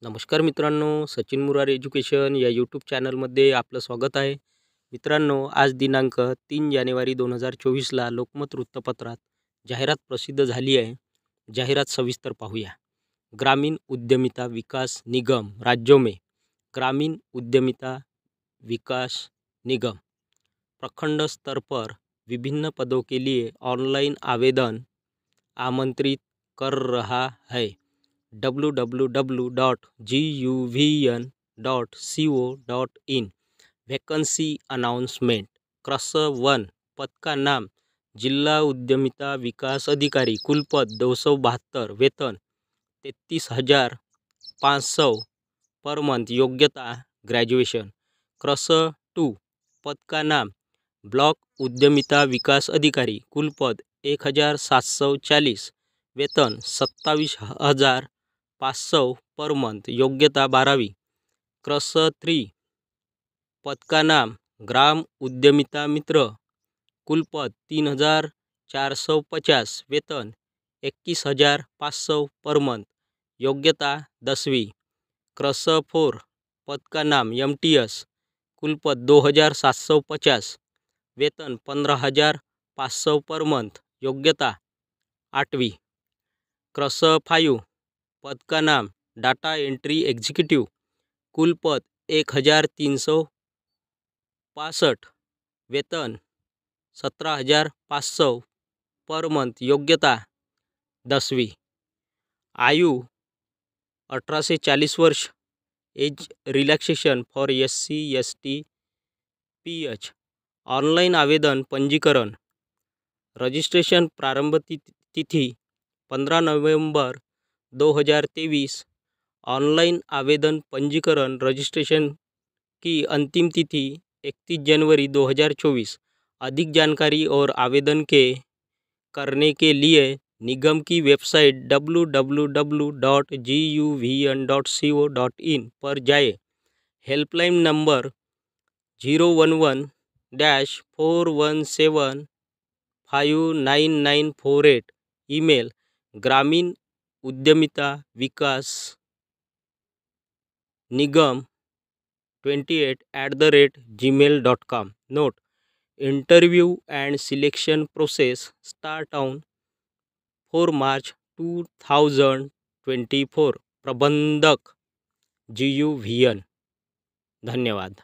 नमस्कार मित्रांनो, सचिन मुरार एज्युकेशन या यूट्यूब चॅनलमध्ये आपलं स्वागत आहे. मित्रांनो, आज दिनांक 3 जानेवारी 2024ला लोकमत वृत्तपत्रात जाहिरात प्रसिद्ध झाली आहे. जाहिरात सविस्तर पाहूया. ग्रामीण उद्यमिता विकास निगम राज्यों में ग्रामीण उद्यमिता विकास निगम प्रखंड स्तर पर विभिन्न पदों के लिए ऑनलाइन आवेदन आमंत्रित कर रहा है. www.guvn.co.in vacancy announcement. क्रॉस 1 पद का नाम जिला उद्यमिता विकास अधिकारी, कुल पद 272, वेतन 33,500 पर मंथ, योग्यता ग्रेजुएशन. क्रॉस 2 पद का नाम ब्लॉक उद्यमिता विकास अधिकारी, कुल पद 1,740, वेतन 27,500 पर मंथ, योग्यता 12वीं. क्रॉस 3 पद का नाम ग्राम उद्यमिता मित्र, कुल पद 3,450, वेतन 21,500 पर मंथ, योग्यता 10वीं. क्रॉस 4 पद का नाम MTS, कुल पद 2,750, वेतन 15,500 पर मंथ, योग्यता 8वीं. क्रॉस 5 पद का नाम डाटा एंट्री एग्जीक्यूटिव, कुल पद 1,365, वेतन 17,500 पर मंथ, योग्यता 10वीं. आयु 18 से 40 वर्ष. Age relaxation for SC ST PH. Online आवेदन पंजीकरण. रजिस्ट्रेशन प्रारंभ तिथि 15 नवंबर 2023. ऑनलाइन आवेदन पंजीकरण रजिस्ट्रेशन की अंतिम तिथि 31 जनवरी 2024. अधिक जानकारी और आवेदन करने के लिए निगम की वेबसाइट www.guvn.co.in पर जाएं. Helpline number 011-417-59948. ईमेल ग्रामीण उद्यमिता विकास निगम 28@gmail.com. Note: interview end selection process start on 4 March 2024. प्रबंधक GUVN. धन्यवाद.